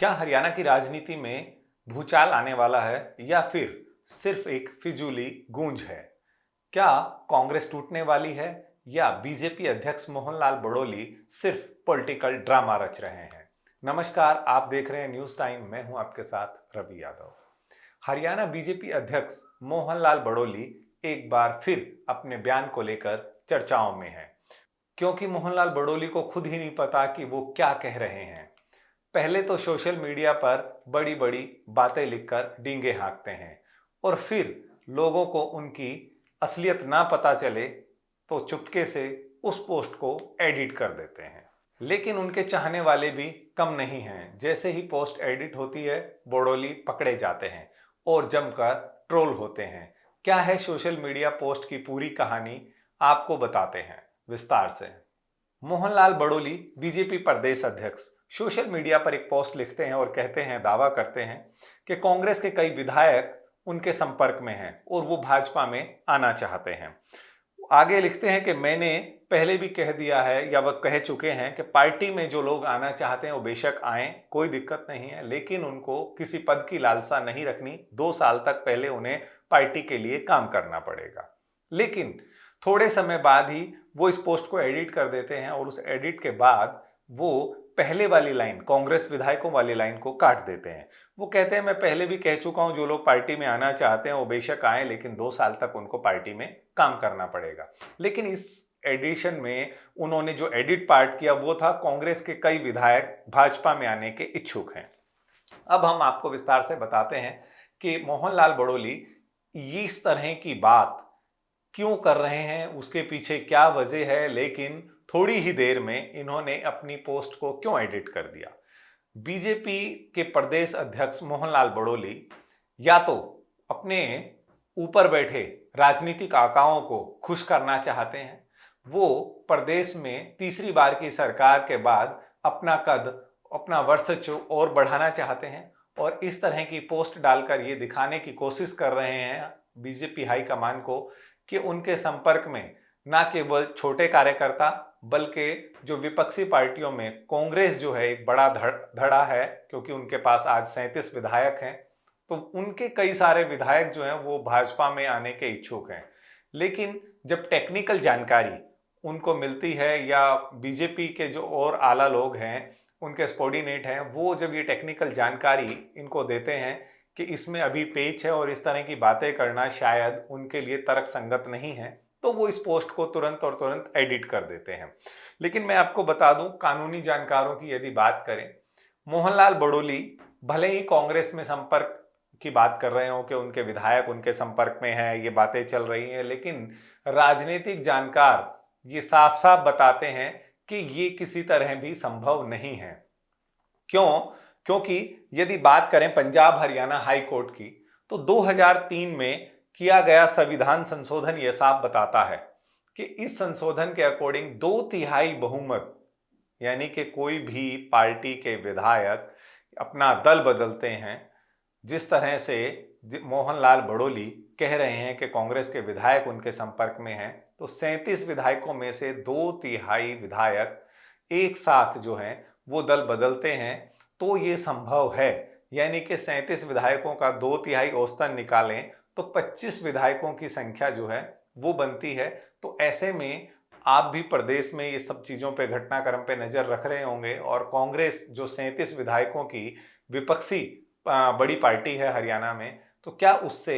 क्या हरियाणा की राजनीति में भूचाल आने वाला है या फिर सिर्फ एक फिजूली गूंज है? क्या कांग्रेस टूटने वाली है या बीजेपी अध्यक्ष मोहनलाल बड़ोली सिर्फ पॉलिटिकल ड्रामा रच रहे हैं? नमस्कार, आप देख रहे हैं न्यूज टाइम। मैं हूं आपके साथ रवि यादव। हरियाणा बीजेपी अध्यक्ष मोहनलाल बड़ोली एक बार फिर अपने बयान को लेकर चर्चाओं में हैं, क्योंकि मोहनलाल बड़ोली को खुद ही नहीं पता कि वो क्या कह रहे हैं। पहले तो सोशल मीडिया पर बड़ी बड़ी बातें लिखकर डींगे हाँकते हैं और फिर लोगों को उनकी असलियत ना पता चले तो चुपके से उस पोस्ट को एडिट कर देते हैं। लेकिन उनके चाहने वाले भी कम नहीं हैं। जैसे ही पोस्ट एडिट होती है, बड़ोली पकड़े जाते हैं और जमकर ट्रोल होते हैं। क्या है सोशल मीडिया पोस्ट की पूरी कहानी, आपको बताते हैं विस्तार से। मोहनलाल बड़ोली बीजेपी प्रदेश अध्यक्ष सोशल मीडिया पर एक पोस्ट लिखते हैं और कहते हैं, दावा करते हैं कि कांग्रेस के कई विधायक उनके संपर्क में हैं और वो भाजपा में आना चाहते हैं। आगे लिखते हैं कि मैंने पहले भी कह दिया है या वह कह चुके हैं कि पार्टी में जो लोग आना चाहते हैं वो बेशक आएं, कोई दिक्कत नहीं है, लेकिन उनको किसी पद की लालसा नहीं रखनी। 2 साल तक पहले उन्हें पार्टी के लिए काम करना पड़ेगा। लेकिन थोड़े समय बाद ही वो इस पोस्ट को एडिट कर देते हैं और उस एडिट के बाद वो पहले वाली लाइन, कांग्रेस विधायकों वाली लाइन को काट देते हैं। वो कहते हैं, मैं पहले भी कह चुका हूं, जो लोग पार्टी में आना चाहते हैं वो बेशक आए, लेकिन 2 साल तक उनको पार्टी में काम करना पड़ेगा। लेकिन इस एडिशन में उन्होंने जो एडिट पार्ट किया वो था, कांग्रेस के कई विधायक भाजपा में आने के इच्छुक हैं। अब हम आपको विस्तार से बताते हैं कि मोहनलाल बड़ोली इस तरह की बात क्यों कर रहे हैं, उसके पीछे क्या वजह है। लेकिन थोड़ी ही देर में इन्होंने अपनी पोस्ट को क्यों एडिट कर दिया? बीजेपी के प्रदेश अध्यक्ष मोहनलाल बड़ोली या तो अपने ऊपर बैठे राजनीतिक आकाओं को खुश करना चाहते हैं। वो प्रदेश में तीसरी बार की सरकार के बाद अपना कद, अपना वर्चस्व और बढ़ाना चाहते हैं और इस तरह की पोस्ट डालकर ये दिखाने की कोशिश कर रहे हैं बीजेपी हाईकमान को कि उनके संपर्क में ना केवल छोटे कार्यकर्ता बल्कि जो विपक्षी पार्टियों में कांग्रेस जो है एक बड़ा धड़ा है, क्योंकि उनके पास आज 37 विधायक हैं, तो उनके कई सारे विधायक जो हैं वो भाजपा में आने के इच्छुक हैं। लेकिन जब टेक्निकल जानकारी उनको मिलती है या बीजेपी के जो और आला लोग हैं, उनके सबॉर्डिनेट हैं, वो जब ये टेक्निकल जानकारी इनको देते हैं कि इसमें अभी पेच है और इस तरह की बातें करना शायद उनके लिए तर्कसंगत नहीं है, तो वो इस पोस्ट को तुरंत एडिट कर देते हैं। लेकिन मैं आपको बता दूं, कानूनी जानकारों की यदि बात करें, मोहनलाल बड़ोली भले ही कांग्रेस में संपर्क की बात कर रहे हो कि उनके विधायक उनके संपर्क में है, ये बातें चल रही हैं, लेकिन राजनीतिक जानकार ये साफ साफ बताते हैं कि ये किसी तरह भी संभव नहीं है। क्यों? क्योंकि यदि बात करें पंजाब हरियाणा हाई कोर्ट की, तो 2003 में किया गया संविधान संशोधन यह साफ बताता है कि इस संशोधन के अकॉर्डिंग 2/3 बहुमत, यानी कि कोई भी पार्टी के विधायक अपना दल बदलते हैं। जिस तरह से मोहनलाल बड़ोली कह रहे हैं कि कांग्रेस के विधायक उनके संपर्क में हैं, तो 37 विधायकों में से 2/3 विधायक एक साथ जो हैं वो दल बदलते हैं, तो ये संभव है। यानी कि 37 विधायकों का 2/3 औसतन निकालें तो 25 विधायकों की संख्या जो है वो बनती है। तो ऐसे में आप भी प्रदेश में ये सब चीजों पे, घटनाक्रम पे नजर रख रहे होंगे और कांग्रेस जो 37 विधायकों की विपक्षी बड़ी पार्टी है हरियाणा में, तो क्या उससे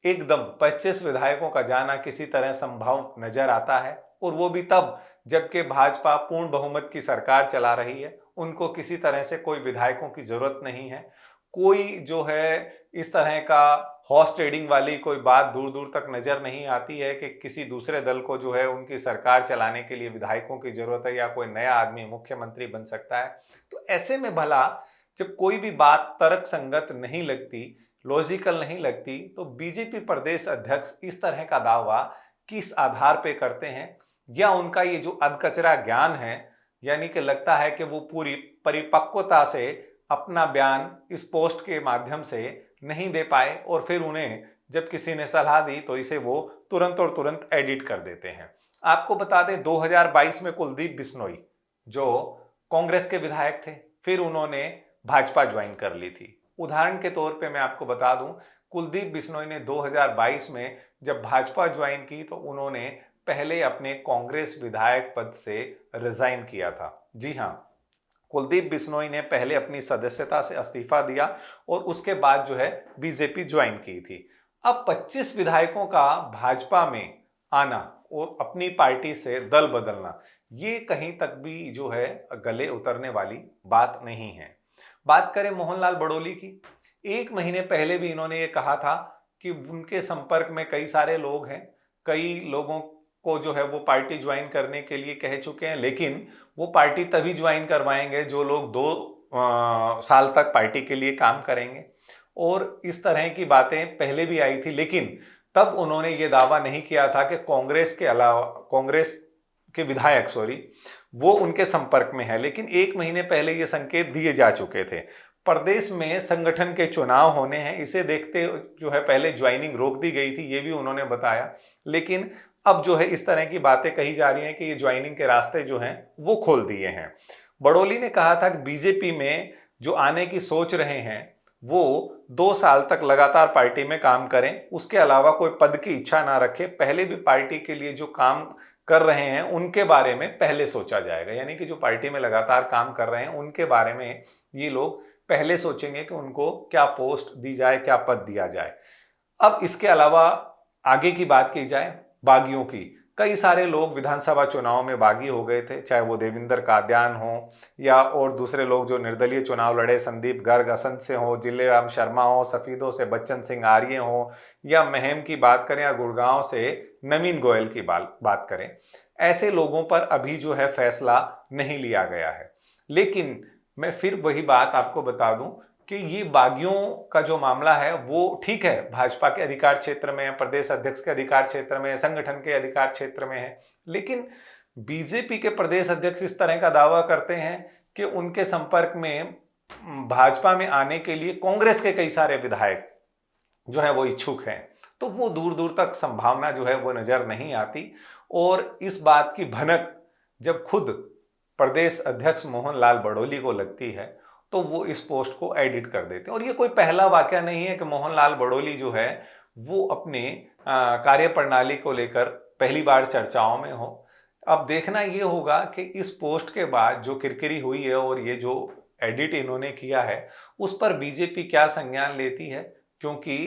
एकदम 25 विधायकों का जाना किसी तरह संभव नजर आता है? और वो भी तब जबकि भाजपा पूर्ण बहुमत की सरकार चला रही है, उनको किसी तरह से कोई विधायकों की जरूरत नहीं है। कोई जो है इस तरह का हॉर्स ट्रेडिंग वाली कोई बात दूर दूर तक नजर नहीं आती है कि किसी दूसरे दल को जो है उनकी सरकार चलाने के लिए विधायकों की जरूरत है या कोई नया आदमी मुख्यमंत्री बन सकता है। तो ऐसे में भला जब कोई भी बात तर्क संगत नहीं लगती, लॉजिकल नहीं लगती, तो बीजेपी प्रदेश अध्यक्ष इस तरह का दावा किस आधार पे करते हैं? या उनका ये जो अधकचरा ज्ञान है, यानी कि लगता है कि वो पूरी परिपक्वता से अपना बयान इस पोस्ट के माध्यम से नहीं दे पाए और फिर उन्हें जब किसी ने सलाह दी तो इसे वो तुरंत एडिट कर देते हैं। आपको बता दें, 2022 में कुलदीप बिश्नोई जो कांग्रेस के विधायक थे, फिर उन्होंने भाजपा ज्वाइन कर ली थी। उदाहरण के तौर पे मैं आपको बता दूं, कुलदीप बिश्नोई ने 2022 में जब भाजपा ज्वाइन की तो उन्होंने पहले अपने कांग्रेस विधायक पद से रिजाइन किया था। जी हां, कुलदीप बिश्नोई ने पहले अपनी सदस्यता से इस्तीफा दिया और उसके बाद जो है बीजेपी ज्वाइन की थी। अब 25 विधायकों का भाजपा में आना और अपनी पार्टी से दल बदलना, ये कहीं तक भी जो है गले उतरने वाली बात नहीं है। बात करें मोहनलाल बड़ोली की, एक महीने पहले भी इन्होंने ये कहा था कि उनके संपर्क में कई सारे लोग हैं, कई लोगों को जो है वो पार्टी ज्वाइन करने के लिए कह चुके हैं, लेकिन वो पार्टी तभी ज्वाइन करवाएंगे जो लोग 2 साल तक पार्टी के लिए काम करेंगे। और इस तरह की बातें पहले भी आई थी, लेकिन तब उन्होंने ये दावा नहीं किया था कि कांग्रेस के विधायक वो उनके संपर्क में है। लेकिन एक महीने पहले ये संकेत दिए जा चुके थे। प्रदेश में संगठन के चुनाव होने हैं, इसे देखते जो है पहले ज्वाइनिंग रोक दी गई थी, ये भी उन्होंने बताया। लेकिन अब जो है इस तरह की बातें कही जा रही हैं कि ये ज्वाइनिंग के रास्ते जो हैं वो खोल दिए हैं। बड़ोली ने कहा था कि बीजेपी में जो आने की सोच रहे हैं वो 2 साल तक लगातार पार्टी में काम करें, उसके अलावा कोई पद की इच्छा ना रखें। पहले भी पार्टी के लिए जो काम कर रहे हैं उनके बारे में पहले सोचा जाएगा, यानी कि जो पार्टी में लगातार काम कर रहे हैं उनके बारे में ये लोग पहले सोचेंगे कि उनको क्या पोस्ट दी जाए, क्या पद दिया जाए। अब इसके अलावा आगे की बात की जाए बागियों की, कई सारे लोग विधानसभा चुनाव में बागी हो गए थे, चाहे वो देवेंद्र कादयान हो या और दूसरे लोग जो निर्दलीय चुनाव लड़े, संदीप गर्ग असंध से हो, जिलेराम शर्मा हो, सफीदों से बच्चन सिंह आर्य हो, या महम की बात करें या गुड़गांव से नवीन गोयल की बात करें। ऐसे लोगों पर अभी जो है फैसला नहीं लिया गया है। लेकिन मैं फिर वही बात आपको बता दूं कि ये बागियों का जो मामला है वो ठीक है, भाजपा के अधिकार क्षेत्र में है, प्रदेश अध्यक्ष के अधिकार क्षेत्र में है, संगठन के अधिकार क्षेत्र में है। लेकिन बीजेपी के प्रदेश अध्यक्ष इस तरह का दावा करते हैं कि उनके संपर्क में भाजपा में आने के लिए कांग्रेस के कई सारे विधायक जो है वो इच्छुक हैं। तो वो दूर दूर तक संभावना जो है वो नजर नहीं आती। और इस बात की भनक जब खुद प्रदेश अध्यक्ष मोहनलाल बड़ोली को लगती है तो वो इस पोस्ट को एडिट कर देते हैं। और ये कोई पहला वाकया नहीं है कि मोहनलाल बड़ोली जो है वो अपने कार्यप्रणाली को लेकर पहली बार चर्चाओं में हो। अब देखना ये होगा कि इस पोस्ट के बाद जो किरकिरी हुई है और ये जो एडिट इन्होंने किया है उस पर बीजेपी क्या संज्ञान लेती है, क्योंकि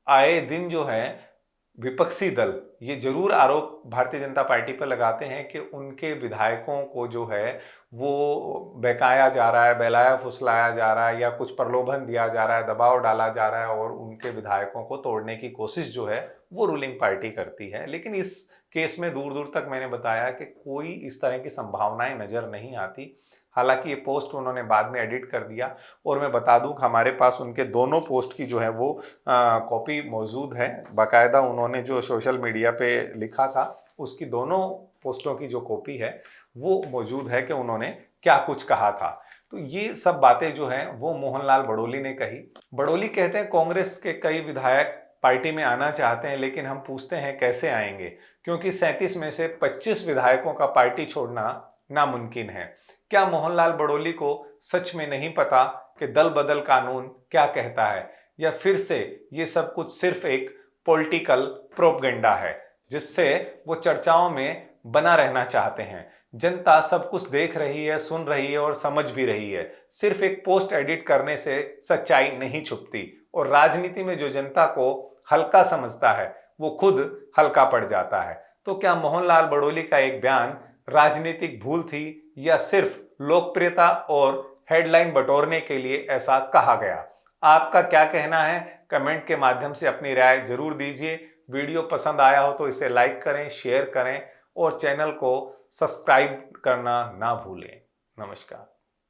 आए दिन जो है विपक्षी दल ये जरूर आरोप भारतीय जनता पार्टी पर लगाते हैं कि उनके विधायकों को जो है वो बहकाया जा रहा है, बहलाया फुसलाया जा रहा है, या कुछ प्रलोभन दिया जा रहा है, दबाव डाला जा रहा है और उनके विधायकों को तोड़ने की कोशिश जो है वो रूलिंग पार्टी करती है। लेकिन इस केस में दूर दूर तक मैंने बताया कि कोई इस तरह की संभावनाएं नजर नहीं आती। हालांकि ये पोस्ट उन्होंने बाद में एडिट कर दिया और मैं बता दूं कि हमारे पास उनके दोनों पोस्ट की जो है वो कॉपी मौजूद है। बाकायदा उन्होंने जो सोशल मीडिया पे लिखा था उसकी दोनों पोस्टों की जो कॉपी है वो मौजूद है कि उन्होंने क्या कुछ कहा था। तो ये सब बातें जो हैं वो मोहनलाल बड़ोली ने कही। बड़ोली कहते हैं कांग्रेस के कई विधायक पार्टी में आना चाहते हैं, लेकिन हम पूछते हैं कैसे आएंगे, क्योंकि 37 में से 25 विधायकों का पार्टी छोड़ना नामुमकिन है। क्या मोहनलाल बड़ोली को सच में नहीं पता कि दल बदल कानून क्या कहता है, या फिर से ये सब कुछ सिर्फ एक पॉलिटिकल प्रोपगेंडा है जिससे वो चर्चाओं में बना रहना चाहते हैं? जनता सब कुछ देख रही है, सुन रही है और समझ भी रही है। सिर्फ एक पोस्ट एडिट करने से सच्चाई नहीं छुपती और राजनीति में जो जनता को हल्का समझता है वो खुद हल्का पड़ जाता है। तो क्या मोहनलाल बड़ोली का एक बयान राजनीतिक भूल थी या सिर्फ लोकप्रियता और हेडलाइन बटोरने के लिए ऐसा कहा गया? आपका क्या कहना है? कमेंट के माध्यम से अपनी राय जरूर दीजिए। वीडियो पसंद आया हो तो इसे लाइक करें, शेयर करें और चैनल को सब्सक्राइब करना ना भूलें। नमस्कार।